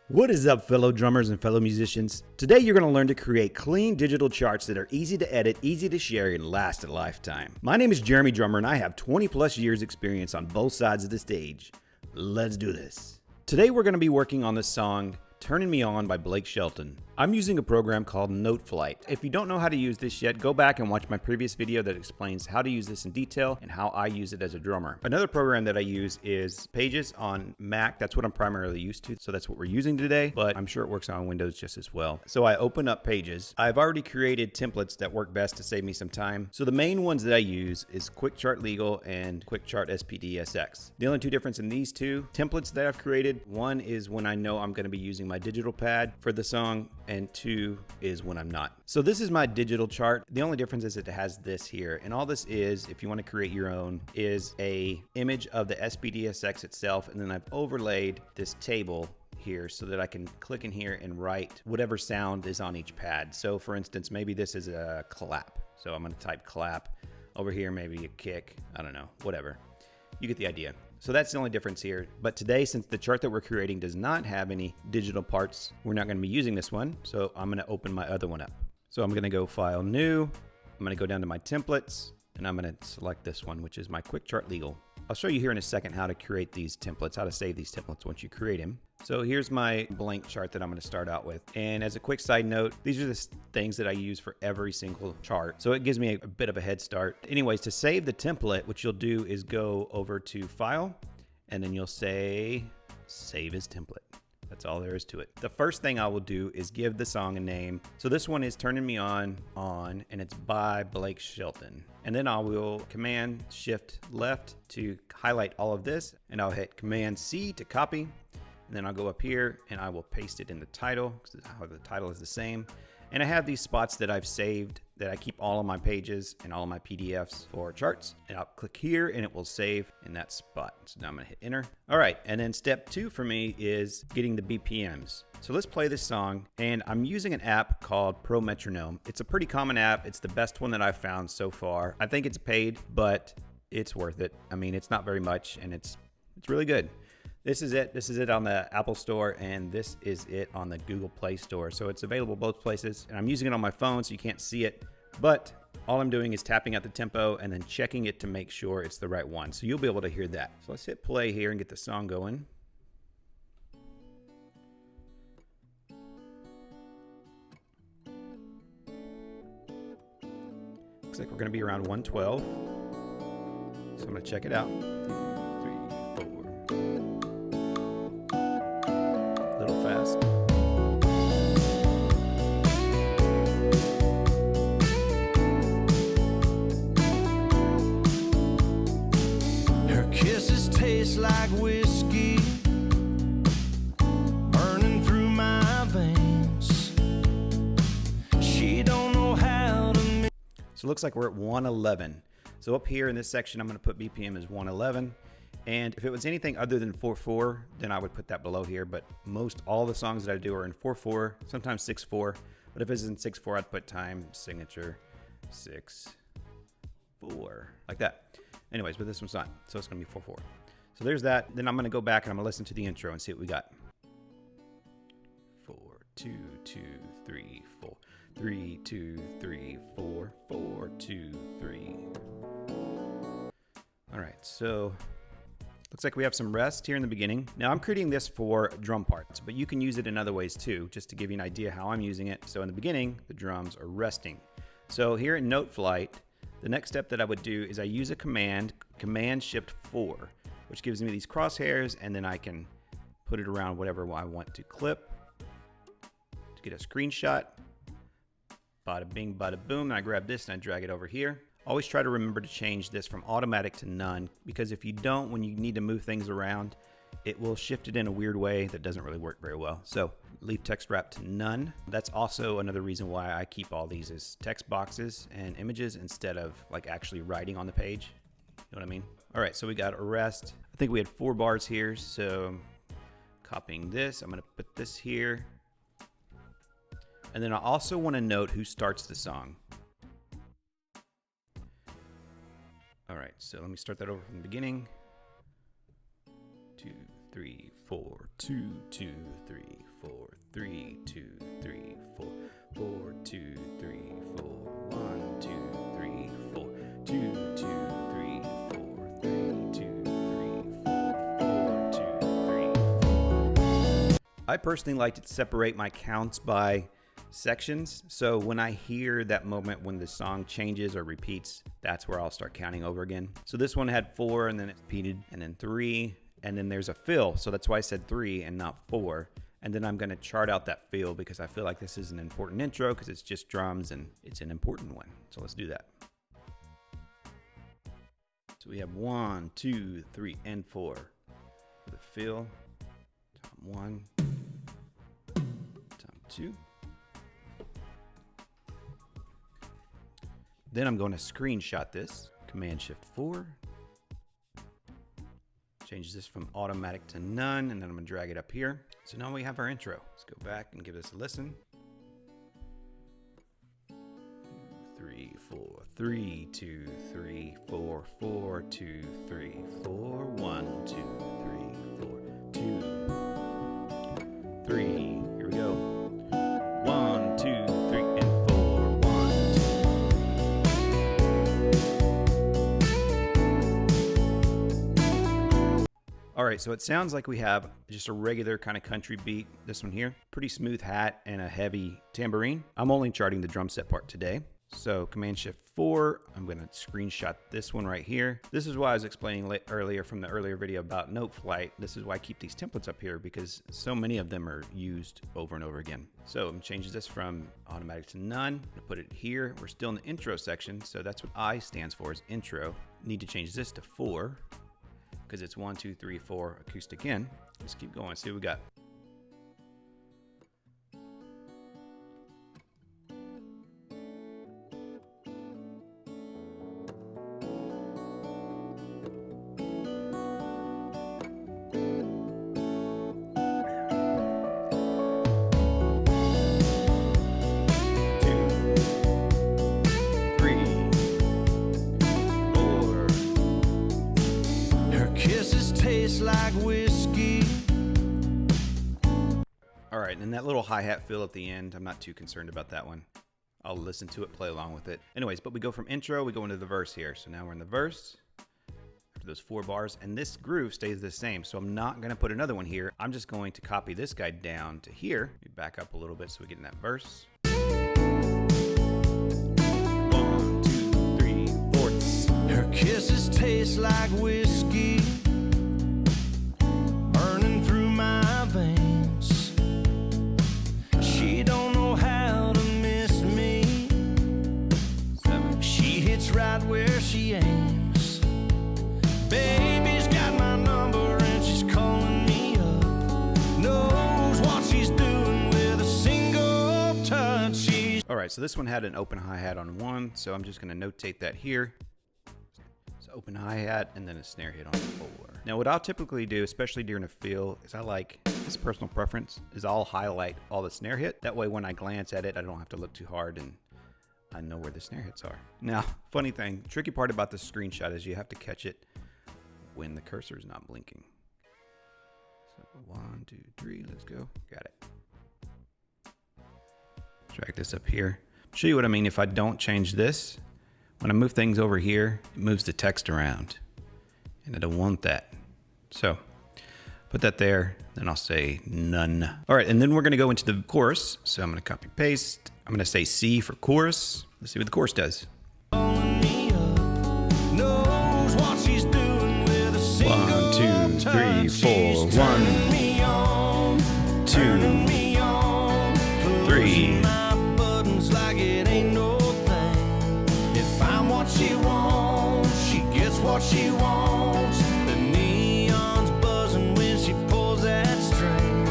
What is up, fellow drummers and fellow musicians? Today you're going to learn to create clean digital charts that are easy to edit, easy to share, and last a lifetime. My name is Jeremy Drummer and I have 20 plus years experience on both sides of the stage. Let's do this. Today we're going to be working on the song Turnin Me On by Blake Shelton. I'm using a program called NoteFlight. If you don't know how to use this yet, go back and watch my previous video that explains how to use this in detail and how I use it as a drummer. Another program that I use is Pages on Mac. That's what I'm primarily used to, so that's what we're using today, but I'm sure it works on Windows just as well. So I open up Pages. I've already created templates that work best to save me some time. So the main ones that I use is Quick Chart Legal and Quick Chart SPDSX. The only two difference in these two templates that I've created, one is when I know I'm going to be using my digital pad for the song, and two is when I'm not. So this is my digital chart. The only difference is it has this here, and all this is, if you want to create your own, is a image of the SPDSX itself, and then I've overlaid this table here so that I can click in here and write whatever sound is on each pad. So for instance, maybe this is a clap. So I'm going to type clap. Over here, maybe a kick. I don't know, whatever. You get the idea. So that's the only difference here. But today, since the chart that we're creating does not have any digital parts, we're not going to be using this one. So I'm going to open my other one up. So I'm going to go File, New. I'm going to go down to my templates, and I'm going to select this one, which is my Quick Chart Legal. I'll show you here in a second how to create these templates, how to save these templates once you create them. So here's my blank chart that I'm going to start out with. And as a quick side note, these are the things that I use for every single chart. So it gives me a bit of a head start. Anyways, to save the template, what you'll do is go over to File, and then you'll say Save as Template. That's all there is to it. The first thing I will do is give the song a name. So this one is Turnin Me On, and it's by Blake Shelton. And then I will Command Shift Left to highlight all of this, and I'll hit Command C to copy. And then I'll go up here and I will paste it in the title, because the title is the same. And I have these spots that I've saved that I keep all of my pages and all of my PDFs for charts. And I'll click here and it will save in that spot. So now I'm gonna hit enter. All right, and then step 2 for me is getting the BPMs. So let's play this song, and I'm using an app called Pro Metronome. It's a pretty common app. It's the best one that I've found so far. I think it's paid, but it's worth it. I mean, it's not very much, and it's really good. This is it. This is it on the Apple Store, and this is it on the Google Play Store. So it's available both places, and I'm using it on my phone so you can't see it, but all I'm doing is tapping out the tempo and then checking it to make sure it's the right one. So you'll be able to hear that. So let's hit play here and get the song going. Looks like we're gonna be around 112. So I'm gonna check it out. Fast. Her kisses taste like whiskey, burning through my veins. She don't know how to. So it looks like we're at 111. So up here in this section, I'm going to put BPM as 111. And if it was anything other than 4/4, then I would put that below here. But most all the songs that I do are in 4/4, sometimes 6/4. But if it's in 6/4, I'd put time signature 6/4, like that. Anyways, but this one's not, so it's gonna be 4/4. So there's that. Then I'm gonna go back and I'm gonna listen to the intro and see what we got. 4 2 2 3 4 3 2 3 4 4 2 3. All right, so. Looks like we have some rest here in the beginning. Now I'm creating this for drum parts, but you can use it in other ways too, just to give you an idea how I'm using it. So in the beginning, the drums are resting. So here in NoteFlight, the next step that I would do is I use a Command Shift 4, which gives me these crosshairs, and then I can put it around whatever I want to clip to get a screenshot. Bada bing, bada boom, and I grab this and I drag it over here. Always try to remember to change this from automatic to none, because if you don't, when you need to move things around, it will shift it in a weird way that doesn't really work very well. So leave text wrap to none. That's also another reason why I keep all these as text boxes and images instead of like actually writing on the page. You know what I mean? All right, so we got arrest. I think we had 4 bars here, so copying this, I'm gonna put this here. And then I also wanna note who starts the song. All right, so let me start that over from the beginning. 2, 3, 4, 2, 2, 3, I personally like to separate my counts by sections. So when I hear that moment when the song changes or repeats, that's where I'll start counting over again. So this one had 4 and then it repeated and then 3 and then there's a fill. So that's why I said 3 and not 4. And then I'm going to chart out that fill because I feel like this is an important intro because it's just drums and it's an important one. So let's do that. So we have 1, 2, 3, and 4 for the fill. Tom 1, Tom 2. Then I'm going to screenshot this. Command-Shift-4. Change this from automatic to none, and then I'm going to drag it up here. So now we have our intro. Let's go back and give this a listen. 3, 4, 3, 2, 3, 4, 4, 2, 3, 4, 1, 2, 3, 4, 2, 3. Here we go. 1, 2, 3, and 4. 1, 2. All right, so it sounds like we have just a regular kind of country beat. This one here, pretty smooth hat and a heavy tambourine. I'm only charting the drum set part today. So Command-Shift-4, I'm going to screenshot this one right here. This is why I was explaining earlier from the earlier video about note flight. This is why I keep these templates up here because so many of them are used over and over again. So I'm going to change this from automatic to none. I'm going to put it here. We're still in the intro section, so that's what I stands for is intro. Need to change this to 4 because it's 1, 2, 3, 4 acoustic in. Let's keep going. See what we got. Like whiskey. All right, and that little hi-hat fill at the end, I'm not too concerned about that one. I'll listen to it, play along with it. Anyways, but we go from intro, we go into the verse here. So now we're in the verse, after those 4 bars, and this groove stays the same. So I'm not gonna put another one here. I'm just going to copy this guy down to here. We back up a little bit so we get in that verse. 1, 2, 3, 4. Her kisses taste like whiskey. Right where she aims. Baby's got my number and she's calling me up. Knows what she's doing with a single touch. All right, so this one had an open hi-hat on 1, so I'm just going to notate that here. So open hi-hat and then a snare hit on 4. Now what I'll typically do, especially during a fill, is I like, this personal preference, is I'll highlight all the snare hit. That way when I glance at it, I don't have to look too hard and I know where the snare hits are. Now, funny thing, tricky part about this screenshot is you have to catch it when the cursor is not blinking. So 1, 2, 3, let's go. Got it. Drag this up here. Show you what I mean if I don't change this. When I move things over here, it moves the text around. And I don't want that. So put that there, then I'll say none. All right, and then we're gonna go into the chorus. So I'm gonna copy paste. I'm gonna say C for chorus. Let's see what the chorus does. 1, 2, 3, 4. 1, 2, 3. Like it ain't no thing. If I'm what she wants, she gets what she wants. The neon's buzzing when she pulls that string,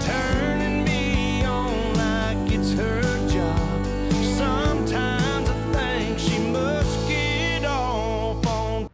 turning me on like it's her job. Sometimes I think she must get off on.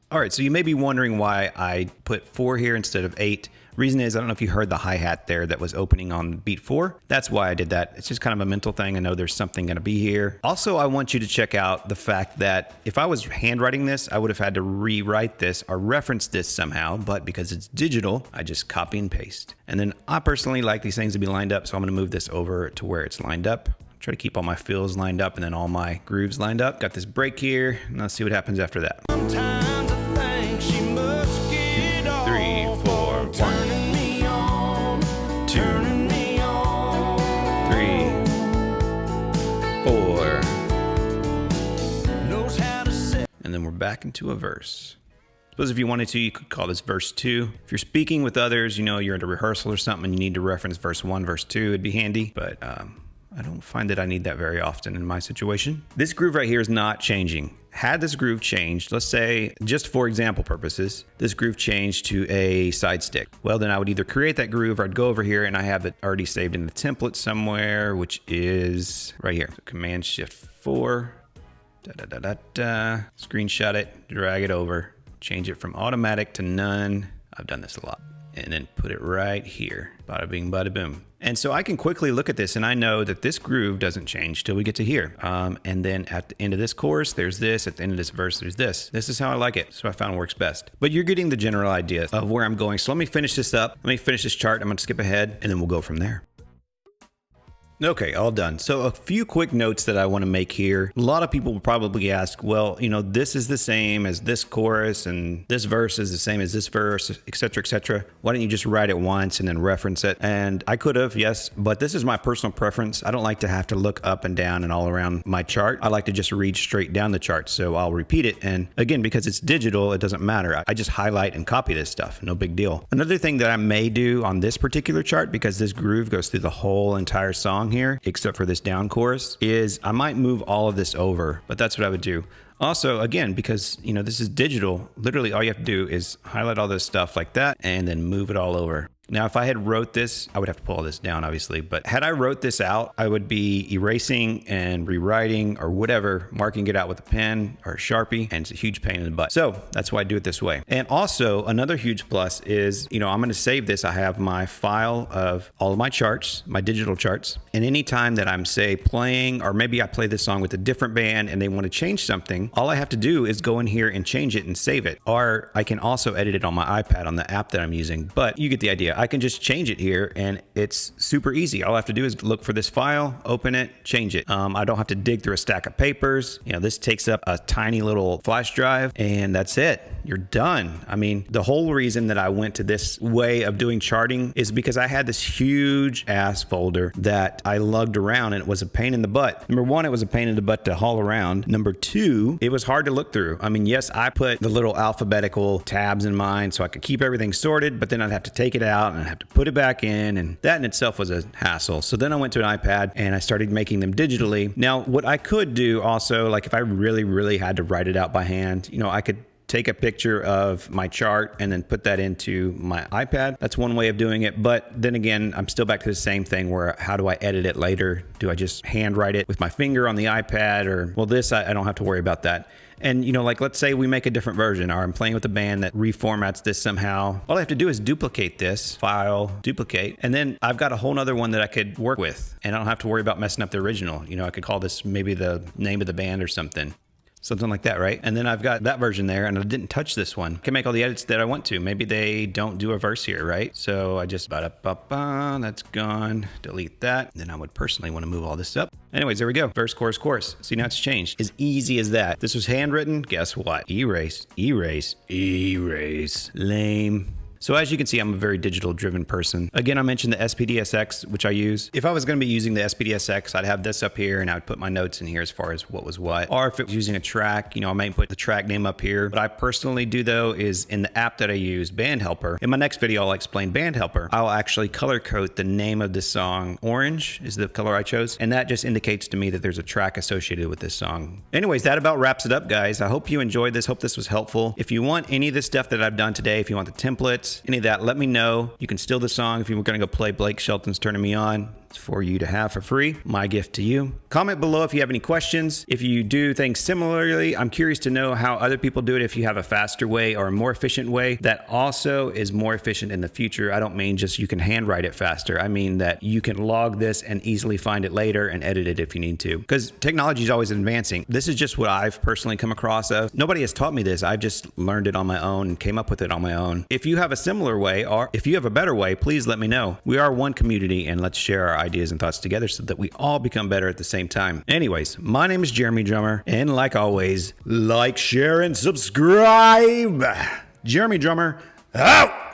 All right, so you may be wondering why I put 4 here instead of 8. Reason is, I don't know if you heard the hi-hat there that was opening on beat 4. That's why I did that. It's just kind of a mental thing. I know there's something gonna be here. Also, I want you to check out the fact that if I was handwriting this, I would have had to rewrite this or reference this somehow, but because it's digital, I just copy and paste. And then I personally like these things to be lined up, so I'm gonna move this over to where it's lined up. Try to keep all my fills lined up and then all my grooves lined up. Got this break here, and let's see what happens after that. Sometimes I think she must get off 3, 4, 1, turning me on, 2, turning me on. 3, 4, Knows how to set. and then we're back into a verse. Suppose if you wanted to, you could call this verse 2. If you're speaking with others, you know, you're at a rehearsal or something, and you need to reference verse 1, verse 2, it'd be handy. But I don't find that I need that very often in my situation. This groove right here is not changing. Had this groove changed, let's say, just for example purposes, this groove changed to a side stick. Well, then I would either create that groove or I'd go over here and I have it already saved in the template somewhere, which is right here. So Command Shift 4, screenshot it, drag it over, change it from automatic to none. I've done this a lot. And then put it right here. Bada bing, bada boom. And so I can quickly look at this and I know that this groove doesn't change till we get to here. And then at the end of this chorus, there's this. At the end of this verse, there's this. This is how I like it. So I found it works best. But you're getting the general idea of where I'm going. So let me finish this up. Let me finish this chart. I'm going to skip ahead and then we'll go from there. Okay, all done. So a few quick notes that I want to make here. A lot of people will probably ask, well, you know, this is the same as this chorus and this verse is the same as this verse, etc., etc. Why don't you just write it once and then reference it? And I could have, yes, but this is my personal preference. I don't like to have to look up and down and all around my chart. I like to just read straight down the chart. So I'll repeat it. And again, because it's digital, it doesn't matter. I just highlight and copy this stuff. No big deal. Another thing that I may do on this particular chart, because this groove goes through the whole entire song here, except for this down chorus, is I might move all of this over, but that's what I would do. Also, again, because, you know, this is digital, literally all you have to do is highlight all this stuff like that and then move it all over. Now, if I had wrote this, I would have to pull all this down, obviously, but had I wrote this out, I would be erasing and rewriting or whatever, marking it out with a pen or a Sharpie, and it's a huge pain in the butt. So that's why I do it this way. And also, another huge plus is, you know, I'm going to save this. I have my file of all of my charts, my digital charts, and anytime that I'm, say, playing, or maybe I play this song with a different band and they want to change something, all I have to do is go in here and change it and save it. Or I can also edit it on my iPad on the app that I'm using, but you get the idea. I can just change it here and it's super easy. All I have to do is look for this file, open it, change it. I don't have to dig through a stack of papers. You know, this takes up a tiny little flash drive and that's it. You're done. I mean, the whole reason that I went to this way of doing charting is because I had this huge ass folder that I lugged around and it was a pain in the butt. Number one, it was a pain in the butt to haul around. Number two, it was hard to look through. I mean, yes, I put the little alphabetical tabs in mine so I could keep everything sorted, but then I'd have to take it out and I'd have to put it back in, and that in itself was a hassle. So then I went to an iPad and I started making them digitally. Now, what I could do also, like if I really, really had to write it out by hand, you know, I could take a picture of my chart and then put that into my iPad. That's one way of doing it. But then again, I'm still back to the same thing where how do I edit it later? Do I just handwrite it with my finger on the iPad? Or, well, this, I don't have to worry about that. And, you know, like, let's say we make a different version, or I'm playing with a band that reformats this somehow. All I have to do is duplicate this file, duplicate, and then I've got a whole nother one that I could work with, and I don't have to worry about messing up the original. You know, I could call this maybe the name of the band or something. Something like that, right? And then I've got that version there and I didn't touch this one. I can make all the edits that I want to. Maybe they don't do a verse here, right? So I just, that's gone. Delete that. Then I would personally want to move all this up. Anyways, there we go. Verse, chorus, chorus. See, now it's changed. As easy as that. This was handwritten. Guess what? Erase, erase, erase. Lame. So as you can see, I'm a very digital driven person. Again, I mentioned the SPDSX, which I use. If I was going to be using the SPDSX, I'd have this up here and I would put my notes in here as far as what was what. Or if it was using a track, you know, I might put the track name up here. What I personally do though is in the app that I use, Band Helper. In my next video, I'll explain Band Helper. I'll actually color code the name of this song. Orange is the color I chose. And that just indicates to me that there's a track associated with this song. Anyways, that about wraps it up, guys. I hope you enjoyed this. Hope this was helpful. If you want any of this stuff that I've done today, if you want the templates, any of that, let me know. You can steal the song if you were going to go play Blake Shelton's Turnin Me On. It's for you to have for free. My gift to you. Comment below if you have any questions. If you do things similarly, I'm curious to know how other people do it. If you have a faster way or a more efficient way that also is more efficient in the future. I don't mean just you can handwrite it faster. I mean that you can log this and easily find it later and edit it if you need to. Because technology is always advancing. This is just what I've personally come across of. Nobody has taught me this. I've just learned it on my own and came up with it on my own. If you have a similar way or if you have a better way, please let me know. We are one community and let's share our ideas and thoughts together so that we all become better at the same time. Anyways, my name is Jeremy Drummer, and like always, like, share, and subscribe. Jeremy Drummer, out!